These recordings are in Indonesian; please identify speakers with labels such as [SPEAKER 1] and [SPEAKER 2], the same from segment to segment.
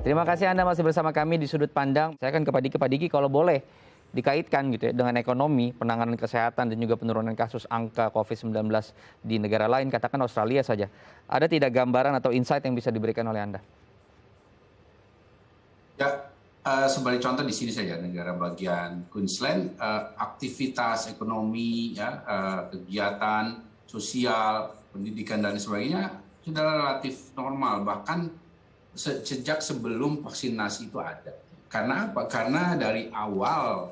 [SPEAKER 1] Terima kasih Anda masih bersama kami di Sudut Pandang. Saya akan ke Pak Diki kalau boleh dikaitkan gitu ya dengan ekonomi, penanganan kesehatan dan juga penurunan kasus angka COVID-19 di negara lain, katakan Australia saja. Ada tidak gambaran atau insight yang bisa diberikan oleh Anda?
[SPEAKER 2] Ya, sebagai contoh di sini saja negara bagian Queensland, aktivitas ekonomi, ya, kegiatan sosial, pendidikan dan sebagainya sudah relatif normal, bahkan sejak sebelum vaksinasi itu ada. Karena apa? Karena dari awal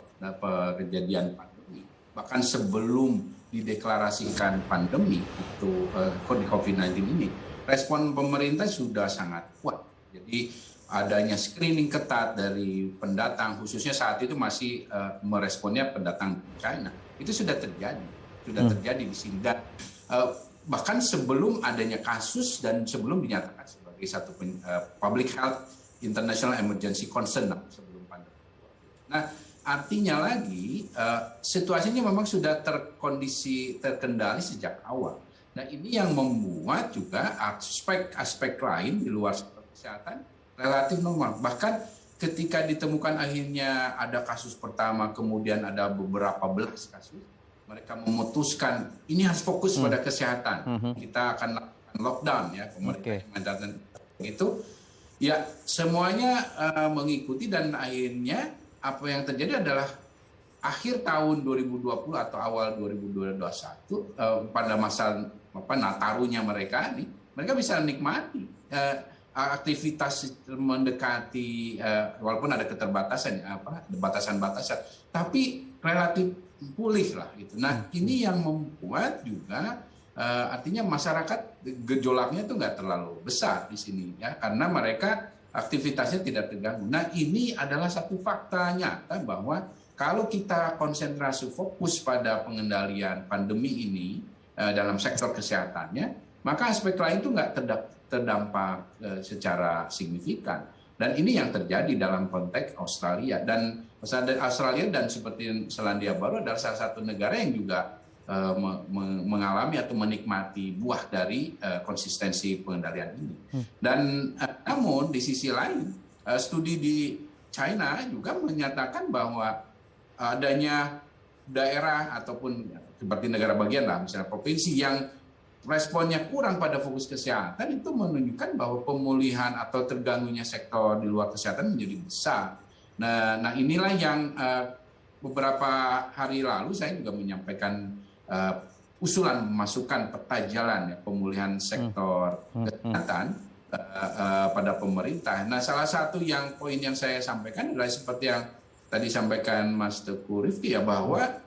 [SPEAKER 2] kejadian pandemi, bahkan sebelum dideklarasikan pandemi itu COVID-19 ini, respon pemerintah sudah sangat kuat. Jadi adanya screening ketat dari pendatang, khususnya saat itu masih meresponnya pendatang China, itu sudah terjadi di sini. Dan bahkan sebelum adanya kasus dan sebelum dinyatakan sebagai satu public health international emergency concern sebelum pandemi. Nah, artinya lagi situasinya memang sudah terkendali sejak awal. Nah, ini yang membuat juga aspek lain di luar sektor kesehatan relatif normal. Bahkan ketika ditemukan akhirnya ada kasus pertama, kemudian ada beberapa belas kasus, mereka memutuskan ini harus fokus pada kesehatan. Kita akan lakukan lockdown, ya, pemerintah mandaten itu, ya semuanya mengikuti, dan akhirnya apa yang terjadi adalah akhir tahun 2020 atau awal 2021 pada masa Natarunya mereka ini, mereka bisa nikmati aktivitas mendekati, walaupun ada keterbatasan, batasan-batasan, tapi relatif pulih lah gitu. Nah, ini yang membuat juga artinya masyarakat gejolaknya itu nggak terlalu besar di sini, ya, karena mereka aktivitasnya tidak terganggu. Nah, ini adalah satu fakta nyata bahwa kalau kita konsentrasi fokus pada pengendalian pandemi ini dalam sektor kesehatannya, maka aspek lain itu nggak terdampak secara signifikan. Dan ini yang terjadi dalam konteks Australia. Dan Australia dan seperti Selandia Baru adalah salah satu negara yang juga mengalami atau menikmati buah dari konsistensi pengendalian ini. Dan namun di sisi lain, studi di China juga menyatakan bahwa adanya daerah ataupun seperti negara bagian lah, misalnya provinsi yang responnya kurang pada fokus kesehatan, itu menunjukkan bahwa pemulihan atau terganggunya sektor di luar kesehatan menjadi besar. Nah inilah yang beberapa hari lalu saya juga menyampaikan usulan memasukkan peta jalan, ya, pemulihan sektor kesehatan pada pemerintah. Nah, salah satu poin yang saya sampaikan adalah seperti yang tadi sampaikan Mas Teguh Rifki, ya, bahwa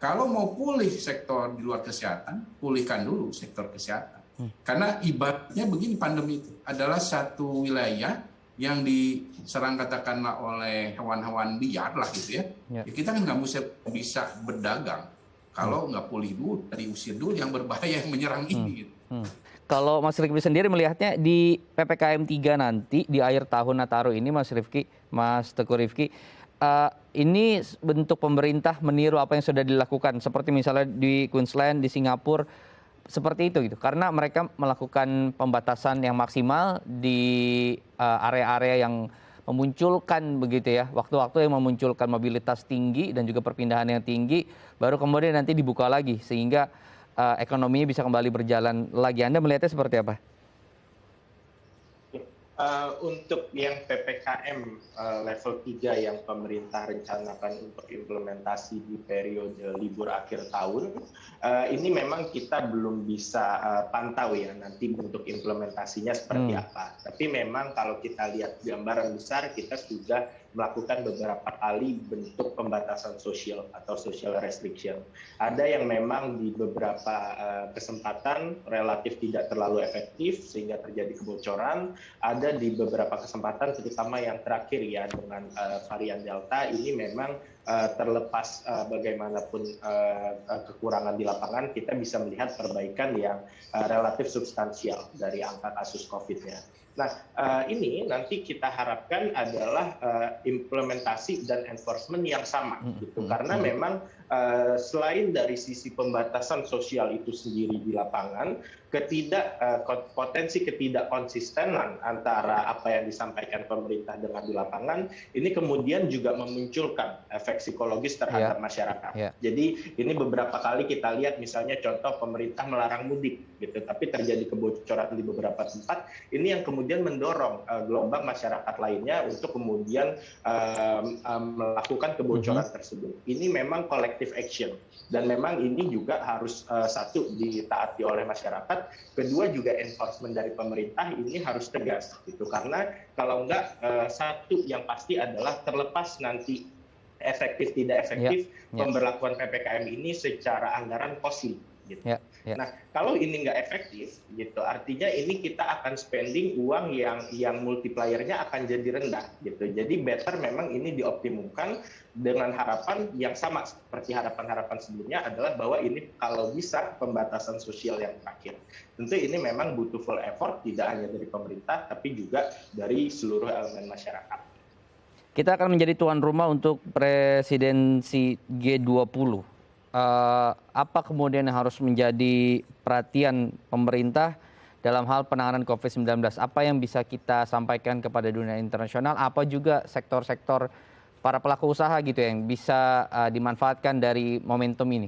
[SPEAKER 2] kalau mau pulih sektor di luar kesehatan, pulihkan dulu sektor kesehatan. Karena ibaratnya begini, pandemi itu adalah satu wilayah yang diserang katakanlah oleh hewan-hewan liar lah gitu, ya. Ya, kita kan nggak bisa berdagang kalau nggak pulih dulu, diusir dulu yang berbahaya yang menyerang ini. Gitu.
[SPEAKER 1] Kalau Mas Rifki sendiri melihatnya di PPKM 3 nanti di akhir tahun Nataru ini, Mas Teguh Rifki, ini bentuk pemerintah meniru apa yang sudah dilakukan, seperti misalnya di Queensland, di Singapura, seperti itu gitu. Karena mereka melakukan pembatasan yang maksimal di area-area yang memunculkan begitu ya, waktu-waktu yang memunculkan mobilitas tinggi dan juga perpindahan yang tinggi, baru kemudian nanti dibuka lagi sehingga ekonominya bisa kembali berjalan lagi. Anda melihatnya seperti apa?
[SPEAKER 3] Untuk yang PPKM level 3 yang pemerintah rencanakan untuk implementasi di periode libur akhir tahun, ini memang kita belum bisa pantau ya nanti bentuk implementasinya seperti apa. Tapi memang kalau kita lihat gambaran besar, kita sudah melakukan beberapa kali bentuk pembatasan sosial atau social restriction. Ada yang memang di beberapa kesempatan relatif tidak terlalu efektif sehingga terjadi kebocoran. Ada di beberapa kesempatan, terutama yang terakhir ya dengan varian Delta, ini memang terlepas bagaimanapun kekurangan di lapangan, kita bisa melihat perbaikan yang relatif substansial dari angka kasus COVID-nya. Nah, ini nanti kita harapkan adalah implementasi dan enforcement yang sama, gitu. Karena memang selain dari sisi pembatasan sosial itu sendiri di lapangan, potensi ketidakkonsistenan antara apa yang disampaikan pemerintah dengan di lapangan ini kemudian juga memunculkan efek psikologis terhadap masyarakat. Jadi ini beberapa kali kita lihat misalnya contoh pemerintah melarang mudik gitu, tapi terjadi kebocoran di beberapa tempat. Ini yang kemudian mendorong gelombang masyarakat lainnya untuk kemudian melakukan kebocoran tersebut. Ini memang collective action dan memang ini juga harus satu ditaati oleh masyarakat. Kedua juga enforcement dari pemerintah ini harus tegas gitu, karena kalau enggak satu yang pasti adalah terlepas nanti efektif tidak efektif pemberlakuan PPKM ini secara anggaran costly gitu. Nah, kalau ini nggak efektif gitu, artinya ini kita akan spending uang yang multiplier-nya akan jadi rendah gitu. Jadi better memang ini dioptimumkan dengan harapan yang sama seperti harapan-harapan sebelumnya adalah bahwa ini kalau bisa pembatasan sosial yang terakhir. Tentu ini memang butuh full effort tidak hanya dari pemerintah tapi juga dari seluruh elemen masyarakat.
[SPEAKER 1] Kita akan menjadi tuan rumah untuk presidensi G20. Apa kemudian yang harus menjadi perhatian pemerintah dalam hal penanganan COVID-19? Apa yang bisa kita sampaikan kepada dunia internasional? Apa juga sektor-sektor para pelaku usaha gitu yang bisa dimanfaatkan dari momentum ini?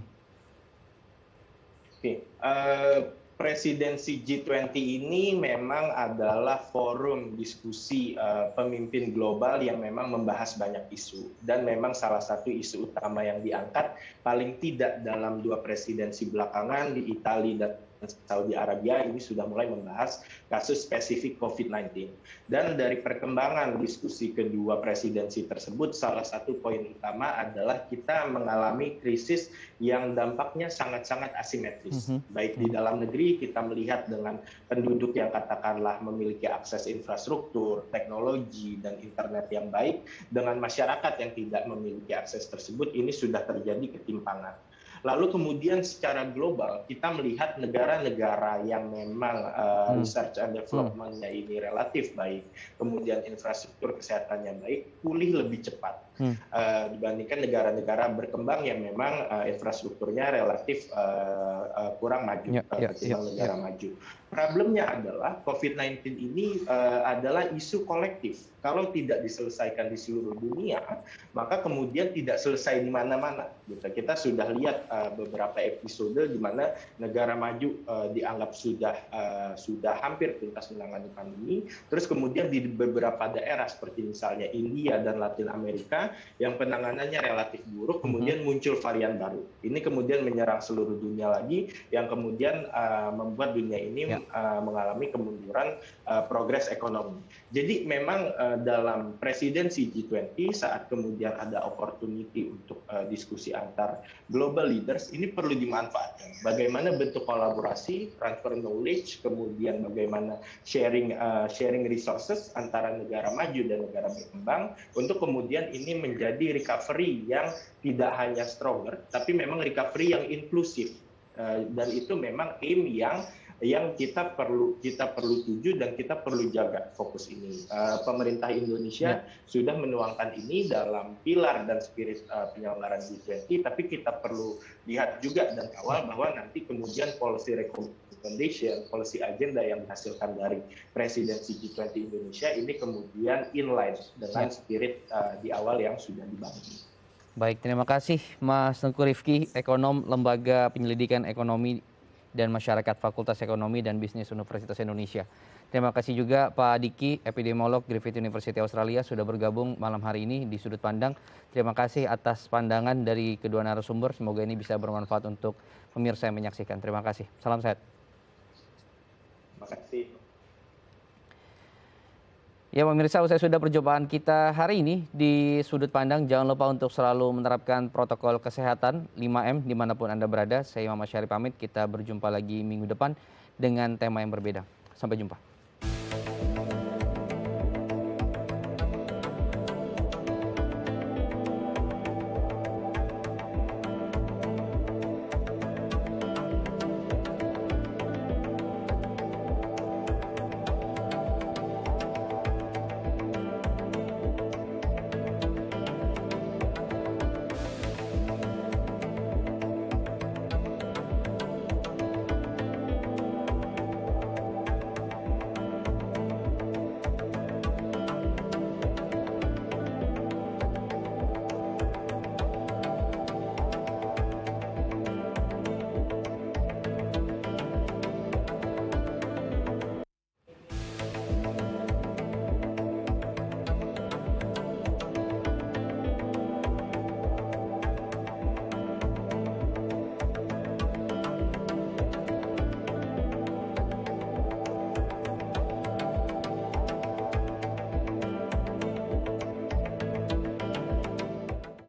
[SPEAKER 3] Oke, presidensi G20 ini memang adalah forum diskusi pemimpin global yang memang membahas banyak isu. Dan memang salah satu isu utama yang diangkat paling tidak dalam 2 presidensi belakangan di Italia dan Saudi Arabia ini sudah mulai membahas kasus spesifik COVID-19. Dan dari perkembangan diskusi kedua presidensi tersebut, salah satu poin utama adalah kita mengalami krisis yang dampaknya sangat-sangat asimetris. Baik di dalam negeri kita melihat dengan penduduk yang katakanlah memiliki akses infrastruktur, teknologi, dan internet yang baik, dengan masyarakat yang tidak memiliki akses tersebut, ini sudah terjadi ketimpangan. Lalu kemudian secara global kita melihat negara-negara yang memang research and development-nya ini relatif baik, kemudian infrastruktur kesehatannya baik, pulih lebih cepat dibandingkan negara-negara berkembang yang memang infrastrukturnya relatif kurang maju ketimbang negara maju. Problemnya adalah COVID-19 ini adalah isu kolektif. Kalau tidak diselesaikan di seluruh dunia, maka kemudian tidak selesai di mana-mana. Kita sudah lihat beberapa episode di mana negara maju dianggap sudah hampir tuntas menangani pandemi. Terus kemudian di beberapa daerah seperti misalnya India dan Latin Amerika yang penanganannya relatif buruk, kemudian muncul varian baru. Ini kemudian menyerang seluruh dunia lagi, yang kemudian membuat dunia ini mengalami kemunduran progres ekonomi. Jadi memang dalam presidensi G20 saat kemudian ada opportunity untuk diskusi antar global leaders, ini perlu dimanfaatkan. Bagaimana bentuk kolaborasi, transfer knowledge, kemudian bagaimana sharing resources antara negara maju dan negara berkembang untuk kemudian ini menjadi recovery yang tidak hanya stronger, tapi memang recovery yang inklusif. Dan itu memang aim yang kita perlu tuju dan kita perlu jaga fokus ini. Pemerintah Indonesia sudah menuangkan ini dalam pilar dan spirit penyelenggaraan G20, tapi kita perlu lihat juga dan kawal bahwa nanti kemudian policy recommendation, policy agenda yang dihasilkan dari presidensi G20 Indonesia ini kemudian inline dengan spirit di awal yang sudah dibangun.
[SPEAKER 1] Baik, terima kasih Mas Tengku Rifki, ekonom Lembaga Penyelidikan Ekonomi dan Masyarakat Fakultas Ekonomi dan Bisnis Universitas Indonesia. Terima kasih juga Pak Diki, epidemiolog Griffith University Australia sudah bergabung malam hari ini di Sudut Pandang. Terima kasih atas pandangan dari kedua narasumber. Semoga ini bisa bermanfaat untuk pemirsa yang menyaksikan. Terima kasih. Salam sehat.
[SPEAKER 3] Terima kasih.
[SPEAKER 1] Ya pemirsa, usai sudah perjumpaan kita hari ini di Sudut Pandang. Jangan lupa untuk selalu menerapkan protokol kesehatan 5M dimanapun Anda berada. Saya Imam Asyari pamit, kita berjumpa lagi minggu depan dengan tema yang berbeda. Sampai jumpa.